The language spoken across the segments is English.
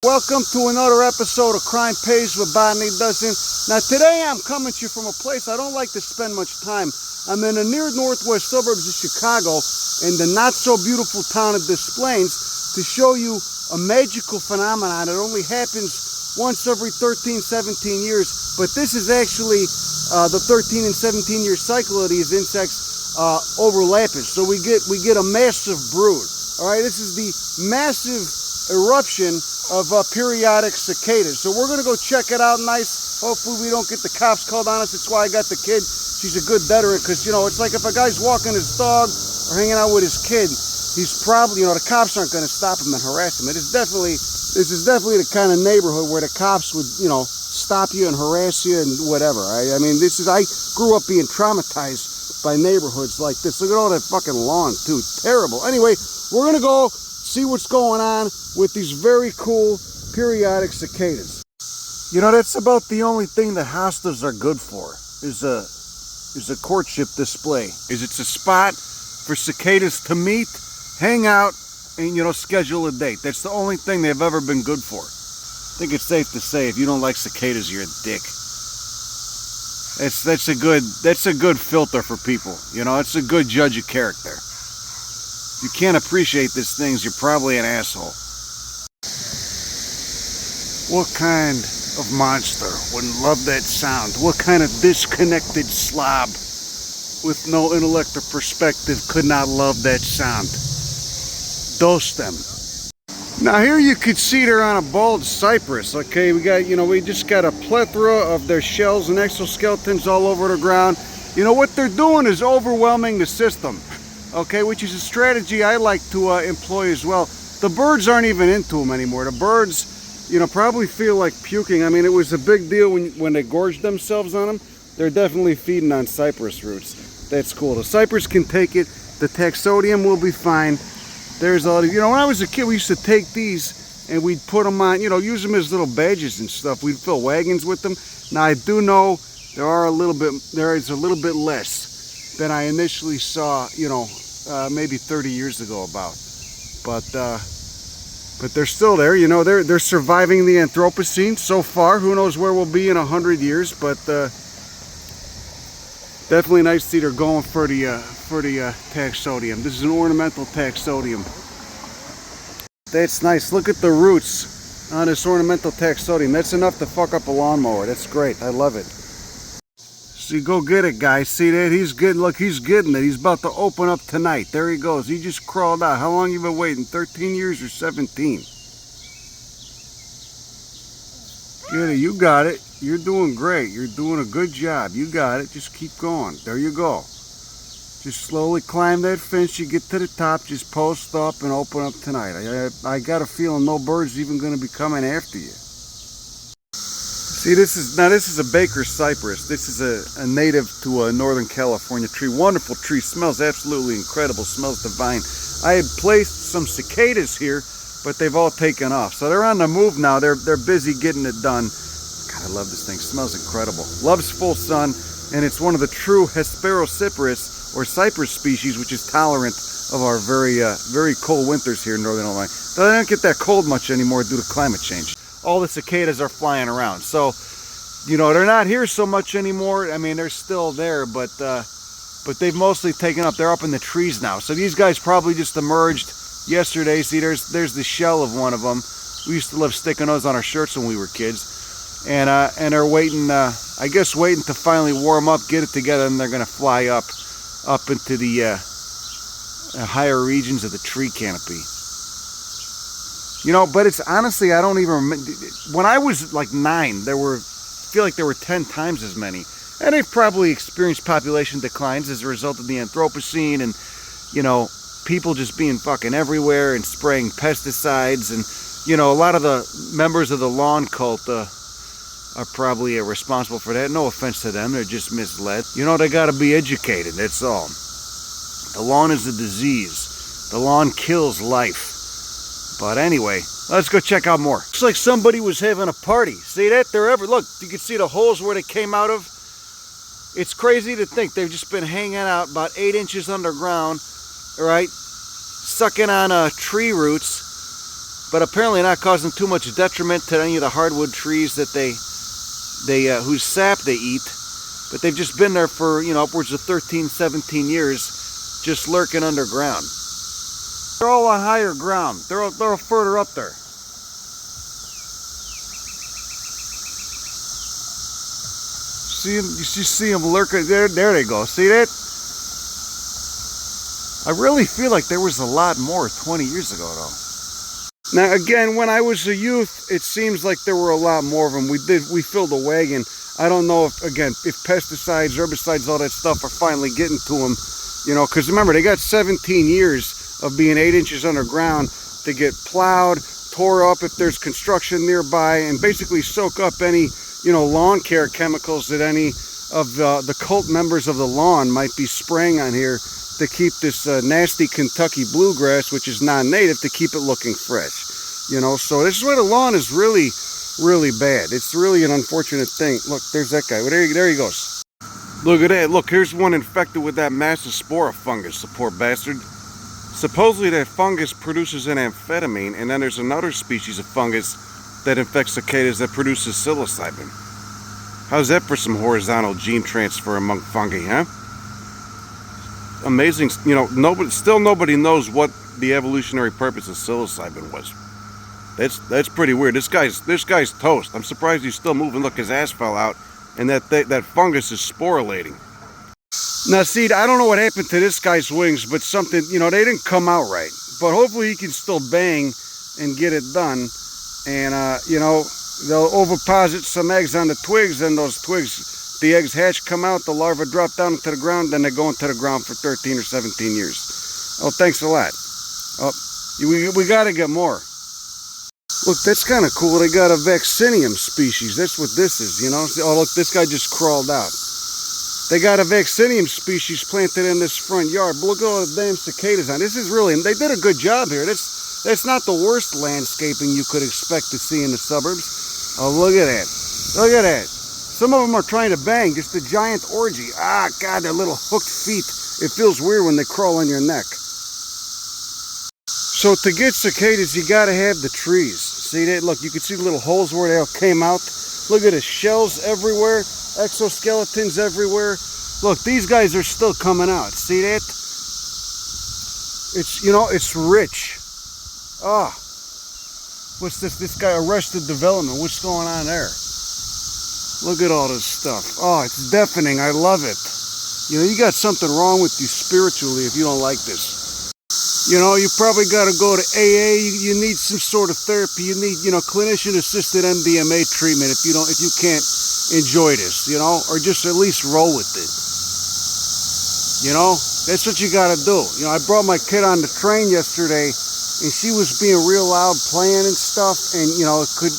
Welcome to another episode of Crime Pays with Botany Doesn't. Now today I'm coming to you from a place I don't like to spend much time. I'm in the near northwest suburbs of Chicago in the not so beautiful town of Des Plaines to show you a magical phenomenon. It only happens once every 13, 17 years, but this is actually the 13 and 17 year cycle of these insects overlapping. So we get a massive brood. All right, this is the massive eruption of periodic cicadas. So we're gonna go check it out nice. Hopefully we don't get the cops called on us. That's why I got the kid. She's a good veteran, because you know, it's like if a guy's walking his dog or hanging out with his kid, he's probably, you know, the cops aren't gonna stop him and harass him. This is definitely the kind of neighborhood where the cops would, you know, stop you and harass you and whatever. I mean, I grew up being traumatized by neighborhoods like this. Look at all that fucking lawn too. Terrible. Anyway, we're gonna go see what's going on with these very cool periodic cicadas. You know, that's about the only thing that hostas are good for, is a courtship display. It's a spot for cicadas to meet, hang out, and, you know, schedule a date. That's the only thing they've ever been good for. I think it's safe to say if you don't like cicadas, you're a dick. That's a good filter for people. You know, it's a good judge of character. If you can't appreciate these things, you're probably an asshole. What kind of monster wouldn't love that sound? What kind of disconnected slob with no intellect or perspective could not love that sound? Dose them. Now here you could see they're on a bald cypress. Okay, we just got a plethora of their shells and exoskeletons all over the ground. You know what they're doing is overwhelming the system. Okay, which is a strategy I like to employ as well. The birds aren't even into them anymore. The birds, you know, probably feel like puking. I mean, it was a big deal when they gorged themselves on them. They're definitely feeding on cypress roots. That's cool. The cypress can take it. The taxodium will be fine. There's all, you know, when I was a kid, we used to take these and we'd put them on, you know, use them as little badges and stuff. We'd fill wagons with them. Now I do know there is a little bit less than I initially saw, you know, maybe 30 years ago about. But they're still there, you know, they're surviving the Anthropocene so far. Who knows where we'll be in 100 years, but definitely nice to see they're going for the taxodium. This is an ornamental taxodium. That's nice. Look at the roots on this ornamental taxodium. That's enough to fuck up a lawnmower. That's great. I love it. See, go get it, guys. See that? He's good. Look, he's getting it. He's about to open up tonight. There he goes. He just crawled out. How long you been waiting? 13 years or 17? Get it. You got it. You're doing great. You're doing a good job. You got it. Just keep going. There you go. Just slowly climb that fence. You get to the top. Just post up and open up tonight. I got a feeling no bird's even going to be coming after you. See, this is a Baker cypress. This is a native to a Northern California tree. Wonderful tree. Smells absolutely incredible. Smells divine. I had placed some cicadas here, but they've all taken off. So they're on the move now. They're busy getting it done. God, I love this thing. Smells incredible. Loves full sun, and it's one of the true Hesperocypris or cypress species, which is tolerant of our very cold winters here in Northern Illinois. They don't get that cold much anymore due to climate change. All the cicadas are flying around, so you know they're not here so much anymore. I mean, they're still there, but they've mostly taken up. They're up in the trees now. So these guys probably just emerged yesterday. See, there's the shell of one of them. We used to love sticking those on our shirts when we were kids, and they're waiting. I guess waiting to finally warm up, get it together, and they're gonna fly up into the higher regions of the tree canopy. You know, but it's honestly, I don't even remember. When I was like 9, I feel like there were 10 times as many. And they've probably experienced population declines as a result of the Anthropocene and, you know, people just being fucking everywhere and spraying pesticides. And, you know, a lot of the members of the lawn cult are probably responsible for that. No offense to them, they're just misled. You know, they gotta be educated, that's all. The lawn is a disease. The lawn kills life. But anyway, let's go check out more. Looks like somebody was having a party. See that? Look, you can see the holes where they came out of. It's crazy to think they've just been hanging out about 8 inches underground, all right, sucking on tree roots, but apparently not causing too much detriment to any of the hardwood trees that they whose sap they eat. But they've just been there for, you know, upwards of 13, 17 years, just lurking underground. They're all on higher ground. They're further up there. See them? You see them lurking there? There they go. See that? I really feel like there was a lot more 20 years ago, though. Now, again, when I was a youth, it seems like there were a lot more of them. We filled a wagon. I don't know if pesticides, herbicides, all that stuff are finally getting to them, you know, because remember, they got 17 years of being 8 inches underground to get plowed, tore up if there's construction nearby, and basically soak up any, you know, lawn care chemicals that any of the cult members of the lawn might be spraying on here to keep this nasty Kentucky bluegrass, which is non-native, to keep it looking fresh. You know, so this is where the lawn is really, really bad. It's really an unfortunate thing. Look, there's that guy. Well, there he goes. Look at that. Look, here's one infected with that massive spora fungus, the poor bastard. Supposedly that fungus produces an amphetamine, and then there's another species of fungus that infects cicadas that produces psilocybin. How's that for some horizontal gene transfer among fungi, huh? Amazing, you know. Nobody knows what the evolutionary purpose of psilocybin was. That's pretty weird. This guy's toast. I'm surprised he's still moving. Look, his ass fell out, and that fungus is sporulating. Now, see, I don't know what happened to this guy's wings, but something, you know, they didn't come out right. But hopefully he can still bang and get it done. And you know, they'll oviposit some eggs on the twigs, and those twigs, the eggs hatch, come out, the larvae drop down into the ground, then they go into the ground for 13 or 17 years. Oh, thanks a lot. Oh, we got to get more. Look, that's kind of cool. They got a vaccinium species. That's what this is, you know. Oh, look, this guy just crawled out. They got a vaccinium species planted in this front yard. But look at all the damn cicadas on. This is really, they did a good job here. That's not the worst landscaping you could expect to see in the suburbs. Oh, look at that. Look at that. Some of them are trying to bang, just a giant orgy. Ah, God, their little hooked feet. It feels weird when they crawl on your neck. So to get cicadas, you gotta have the trees. See that? Look, you can see the little holes where they all came out. Look at the shells everywhere, exoskeletons everywhere. Look, these guys are still coming out. See that? It's, you know, it's rich. Ah, what's this? This guy, Arrested Development. What's going on there? Look at all this stuff. Oh, it's deafening. I love it. You know, you got something wrong with you spiritually if you don't like this. You know, you probably got to go to AA. You need some sort of therapy. You need, you know, clinician-assisted MDMA treatment if you can't enjoy this, you know, or just at least roll with it. You know, that's what you got to do. You know, I brought my kid on the train yesterday, and she was being real loud playing and stuff, and, you know, it could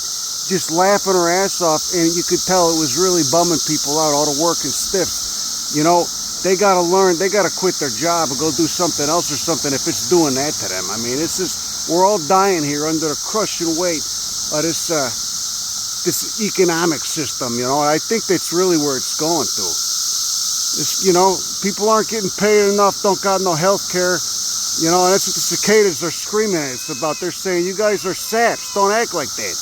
just laughing her ass off, and you could tell it was really bumming people out, all the work and stiffs. You know, they got to learn, they got to quit their job and go do something else or something if it's doing that to them. I mean, it's just, we're all dying here under the crushing weight of this economic system, you know, and I think that's really where it's going to. This, you know, people aren't getting paid enough, don't got no health care, you know, and that's what the cicadas are screaming at us about. They're saying, you guys are saps, don't act like that.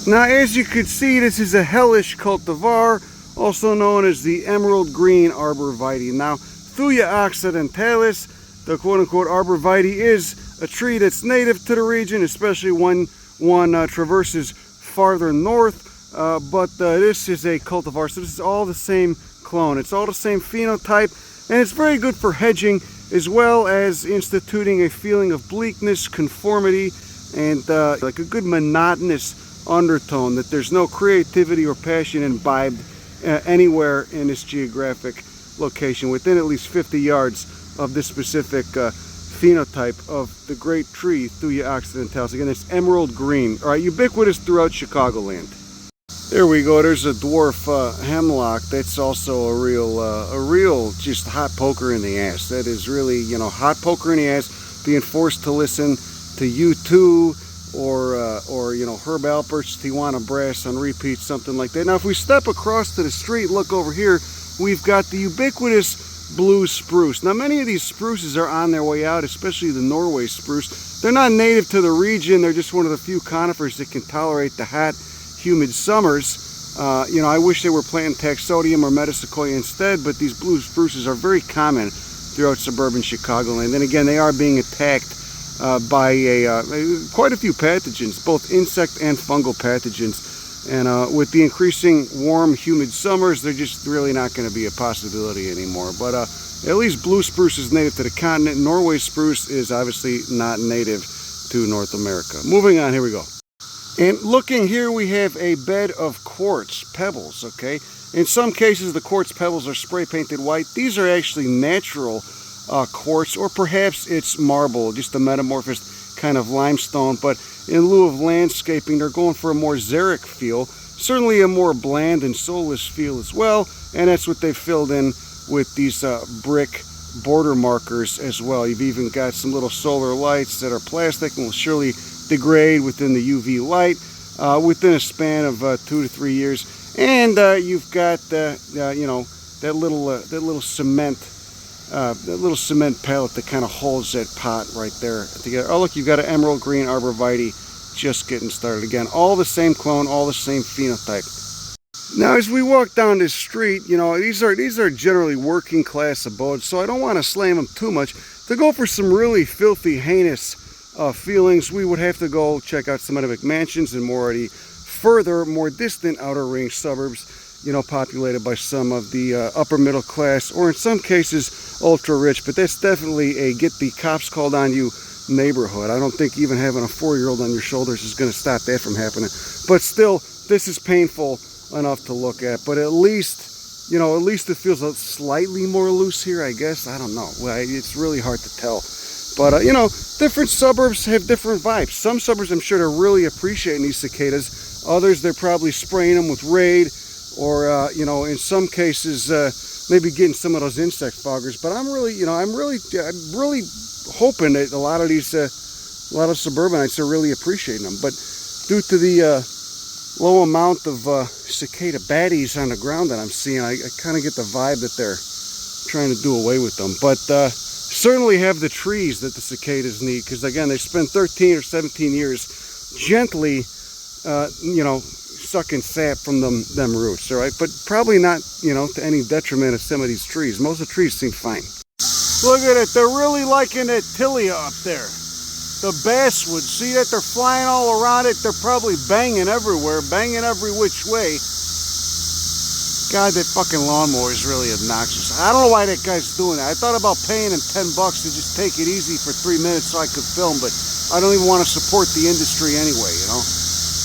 Now, as you can see, this is a hellish cultivar, also known as the emerald green arborvitae. Now, Thuja occidentalis, the quote-unquote arborvitae, is a tree that's native to the region, especially when one traverses farther north, but this is a cultivar, so this is all the same clone. It's all the same phenotype, and it's very good for hedging, as well as instituting a feeling of bleakness, conformity, and like a good monotonous undertone, that there's no creativity or passion imbibed anywhere in this geographic location within at least 50 yards of this specific phenotype of the great tree Thuja occidentalis. Again, it's emerald green, all right, ubiquitous throughout Chicagoland. There we go. There's a dwarf hemlock. That's also a real just hot poker in the ass. That is really, you know, hot poker in the ass, being forced to listen to U2 or you know, Herb Alpert's Tijuana Brass on repeat, something like that. Now, if we step across to the street, look over here, we've got the ubiquitous blue spruce. Now many of these spruces are on their way out, especially the Norway spruce. They're not native to the region. They're just one of the few conifers that can tolerate the hot, humid summers. You know, I wish they were planting Taxodium or Metasequoia instead, but these blue spruces are very common throughout suburban Chicagoland. And again, they are being attacked by quite a few pathogens, both insect and fungal pathogens. And with the increasing warm, humid summers, they're just really not going to be a possibility anymore. But at least blue spruce is native to the continent. Norway spruce is obviously not native to North America. Moving on, here we go. And looking here, we have a bed of quartz pebbles, okay? In some cases, the quartz pebbles are spray painted white. These are actually natural quartz, or perhaps it's marble, just a metamorphosed kind of limestone. But in lieu of landscaping, they're going for a more xeric feel, certainly a more bland and soulless feel as well. And that's what they filled in with these brick border markers as well. You've even got some little solar lights that are plastic and will surely degrade within the UV light within a span of 2 to 3 years. And you've got you know, that little cement palette that kind of holds that pot right there together. Oh look, you've got an emerald green arborvitae just getting started. Again, all the same clone, all the same phenotype. Now as we walk down this street, you know, these are generally working class abodes, so I don't want to slam them too much. To go for some really filthy, heinous feelings, we would have to go check out some of the McMansions and more distant outer ring suburbs, you know, populated by some of the upper middle class, or in some cases ultra rich. But that's definitely a get the cops called on you neighborhood. I don't think even having a 4-year-old on your shoulders is going to stop that from happening. But still, this is painful enough to look at. But at least, you know, at least it feels slightly more loose here, I guess. I don't know. It's really hard to tell. But, you know, different suburbs have different vibes. Some suburbs, I'm sure, they're really appreciating these cicadas. Others, they're probably spraying them with Raid, or, you know, in some cases, maybe getting some of those insect foggers. But I'm really, you know, I'm really hoping that a lot of suburbanites are really appreciating them. But due to the low amount of cicada baddies on the ground that I'm seeing, I kind of get the vibe that they're trying to do away with them. But certainly have the trees that the cicadas need, because again, they spend 13 or 17 years gently, you know, sucking sap from them roots, all right? But probably not, you know, to any detriment of some of these trees. Most of the trees seem fine. Look at it, they're really liking that tilia up there. The basswood, see that? They're flying all around it. They're probably banging everywhere, banging every which way. God, that fucking lawnmower is really obnoxious. I don't know why that guy's doing that. I thought about paying him $10 to just take it easy for 3 minutes so I could film, but I don't even want to support the industry anyway, you know?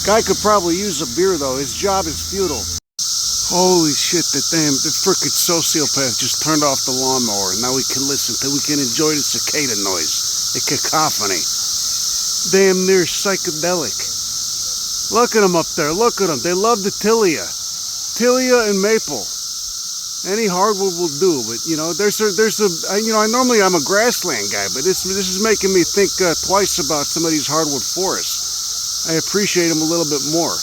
Guy could probably use a beer, though. His job is futile. Holy shit, the frickin' sociopath just turned off the lawnmower. Now we can enjoy the cicada noise, the cacophony. Damn near psychedelic. Look at them up there, look at them. They love the tilia. Tilia and maple. Any hardwood will do, but you know, you know, I'm a grassland guy, but this is making me think twice about some of these hardwood forests. I appreciate them a little bit more.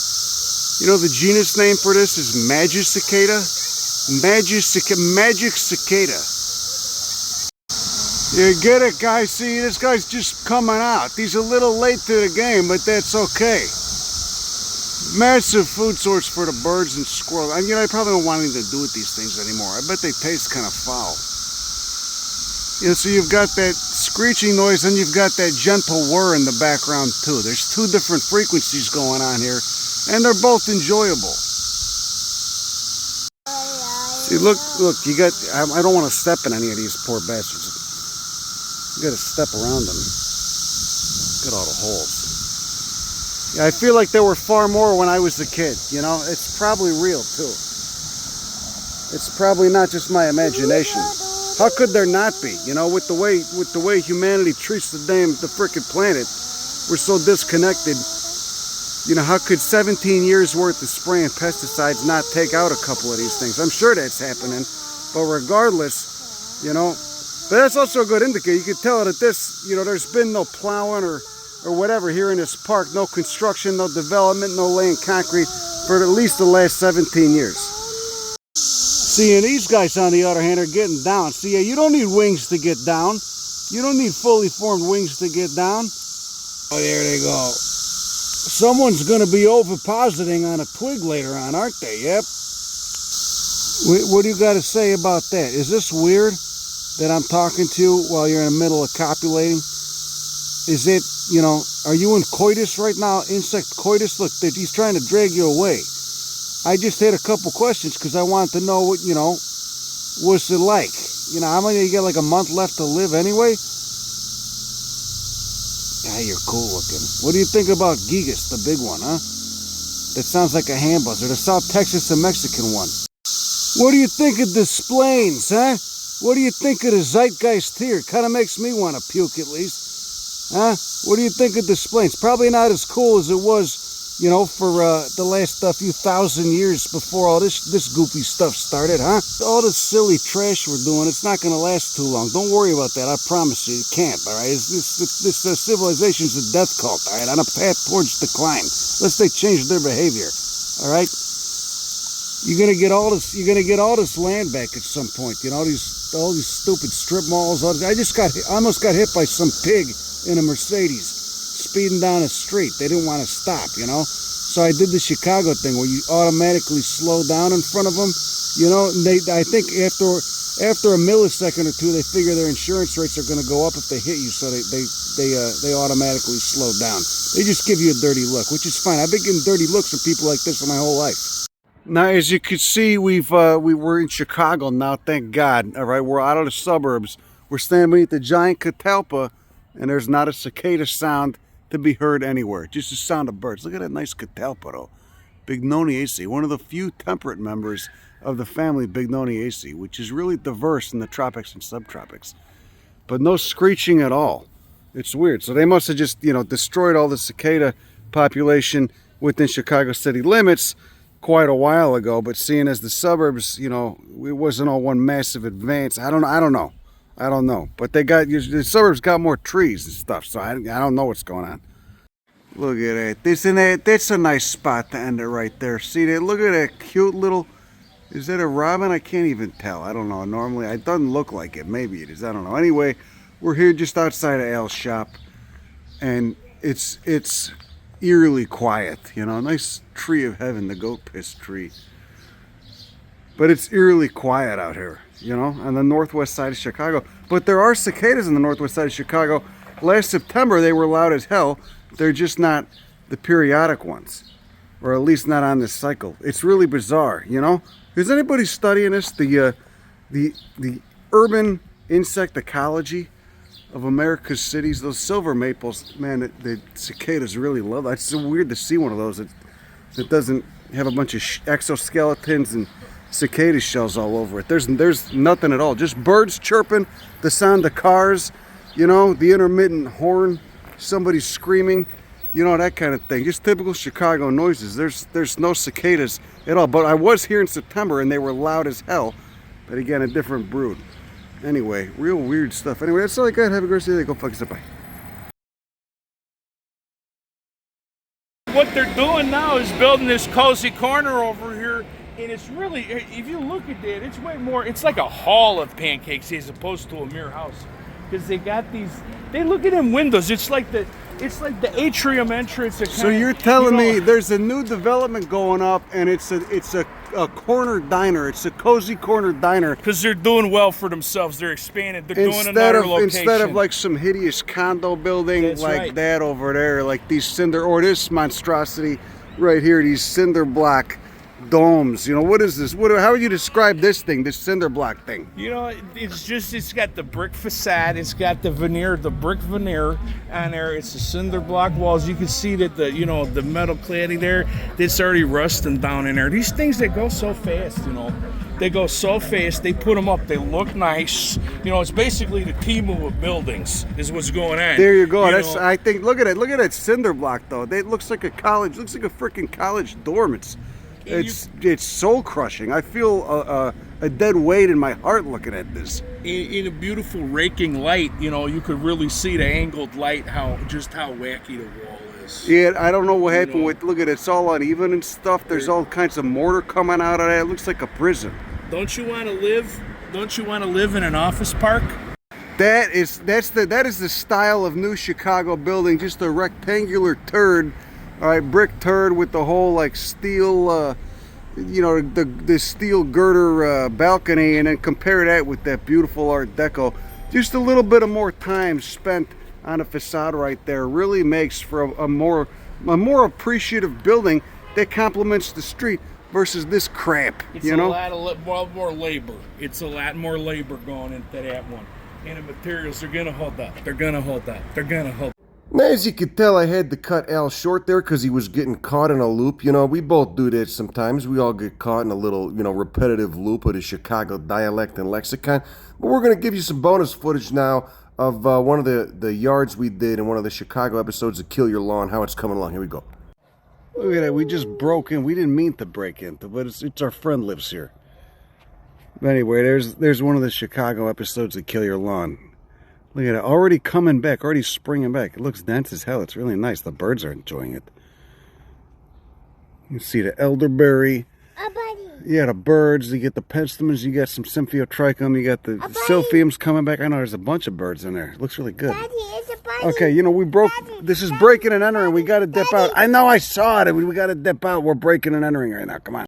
You know, the genus name for this is Magic cicada. Magic cicada. You get it, guys? See, this guy's just coming out. He's a little late to the game, but that's okay. Massive food source for the birds and squirrels. You know, I probably don't want anything to do with these things anymore. I bet they taste kind of foul. You know, so you've got that screeching noise, and you've got that gentle whir in the background too. There's 2 different frequencies going on here, and they're both enjoyable. See, look, you got, I don't want to step in any of these poor bastards. You got to step around them. Look at all the holes. Yeah, I feel like there were far more when I was a kid, you know? It's probably real too. It's probably not just my imagination. How could there not be? You know, with the way humanity treats the frickin' planet, we're so disconnected. You know, how could 17 years worth of spraying pesticides not take out a couple of these things? I'm sure that's happening, but regardless, you know, but that's also a good indicator. You could tell that this, you know, there's been no plowing or whatever here in this park, no construction, no development, no laying concrete for at least the last 17 years. See, and these guys, on the other hand, are getting down. See, you don't need wings to get down. You don't need fully formed wings to get down. Oh, there they go. Someone's going to be ovipositing on a twig later on, aren't they? Yep. What do you got to say about that? Is this weird that I'm talking to you while you're in the middle of copulating? Is it, you know, are you in coitus right now? Insect coitus? Look, he's trying to drag you away. I just had a couple questions because I wanted to know what, you know, what's it like? You know, how many you got, like a month left to live anyway? Yeah, you're cool looking. What do you think about Gigas, the big one, huh? That sounds like a hand buzzer, the South Texas and Mexican one. What do you think of the splains, huh? What do you think of the zeitgeist here? Kind of makes me want to puke at least. Huh? What do you think of the splains? Probably not as cool as it was, you know, for the last few thousand years before all this goofy stuff started, huh? All this silly trash we're doing, it's not going to last too long. Don't worry about that. I promise you, it can't, all right? This civilization's a death cult, all right? On a path towards decline. Unless they change their behavior, all right? You're gonna get all this. You're gonna get all this land back at some point. You know, all these stupid strip malls. I almost got hit by some pig in a Mercedes, speeding down a street. They didn't want to stop. You know, so I did the Chicago thing where you automatically slow down in front of them. You know, and I think after a millisecond or two, they figure their insurance rates are gonna go up if they hit you, so they automatically slow down. They just give you a dirty look, which is fine. I've been getting dirty looks from people like this my whole life. Now, as you can see, we were in Chicago now, thank God. All right, we're out of the suburbs. We're standing beneath the giant catalpa, and there's not a cicada sound to be heard anywhere. Just the sound of birds. Look at that nice catalpa, though. Bignoniaceae, one of the few temperate members of the family Bignoniaceae, which is really diverse in the tropics and subtropics. But no screeching at all. It's weird. So they must have just, you know, destroyed all the cicada population within Chicago city limits quite a while ago, but seeing as the suburbs, you know, it wasn't all one massive advance. I don't know. But the suburbs got more trees and stuff, so I don't know what's going on. Look at that. That's a nice spot to end it right there. See that? Look at that cute little. Is that a robin? I can't even tell. I don't know. Normally, it doesn't look like it. Maybe it is. I don't know. Anyway, we're here just outside of Al's shop, and it's eerily quiet, you know, a nice tree of heaven, the goat piss tree. But it's eerily quiet out here, you know, on the northwest side of Chicago. But there are cicadas on the northwest side of Chicago. Last September, they were loud as hell. They're just not the periodic ones, or at least not on this cycle. It's really bizarre, you know. Is anybody studying this? The urban insect ecology of America's cities, those silver maples, man, the cicadas really love that. It's so weird to see one of those that doesn't have a bunch of exoskeletons and cicada shells all over it. There's nothing at all. Just birds chirping, the sound of cars, you know, the intermittent horn, somebody screaming, you know, that kind of thing. Just typical Chicago noises. There's no cicadas at all. But I was here in September and they were loud as hell. But again, a different brood. Anyway, real weird stuff. Anyway, that's all I got. Have a great day. Go fuck yourself. Bye. What they're doing now is building this cozy corner over here, and it's really, if you look at that, it's way more, it's like a hall of pancakes as opposed to a mere house. Because they got these, they look at them windows, it's like the atrium entrance. So you're telling me there's a new development going up, and it's a corner diner. It's a cozy corner diner. Because they're doing well for themselves. They're expanding. They're doing another location. Instead of like some hideous condo building that over there, like these or this monstrosity right here, these cinder block domes. You know, what is this? How would you describe this thing, this cinder block thing? You know, it's got the brick facade, it's got the veneer, the brick veneer on there, it's the cinder block walls. You can see that the metal cladding there, it's already rusting down in there. These things that go so fast, you know. They go so fast, they put them up, they look nice. You know, it's basically the Temu of buildings is what's going on. There you go. I think, look at that cinder block though. It looks like a freaking college dorm. It's soul crushing. I feel a dead weight in my heart looking at this. In a beautiful raking light, you know, you could really see the angled light, how wacky the wall is. Yeah, I don't know what happened with. Look at it, it's all uneven and stuff. There's all kinds of mortar coming out of that. It looks like a prison. Don't you want to live? Don't you want to live in an office park? That is the style of new Chicago building, just a rectangular turd, all right, brick turd with the whole like steel, you know, the steel girder balcony, and then compare that with that beautiful Art Deco. Just a little bit of more time spent on a facade right there really makes for a more appreciative building that complements the street versus this crap. It's you know, a lot more labor. It's a lot more labor going into that one. And the materials are gonna hold up. They're gonna hold up. They're gonna hold up. Now, as you could tell, I had to cut Al short there because he was getting caught in a loop. You know, we both do that sometimes. We all get caught in a little, you know, repetitive loop of the Chicago dialect and lexicon. But we're going to give you some bonus footage now of one of the yards we did in one of the Chicago episodes of Kill Your Lawn, how it's coming along. Here we go. Look at that. We just broke in. We didn't mean to break into, but it's our friend lives here. But anyway, there's one of the Chicago episodes of Kill Your Lawn. Look at it, already coming back, already springing back. It looks dense as hell. It's really nice. The birds are enjoying it. You see the elderberry. Yeah, the birds. You get the penstemons. You got some Symphotrichum. You got the silphiums coming back. I know there's a bunch of birds in there. It looks really good. Daddy, it's a bunny. Okay, you know, we broke. This is breaking and entering. We got to dip out. I know, I saw it. We got to dip out. We're breaking and entering right now. Come on.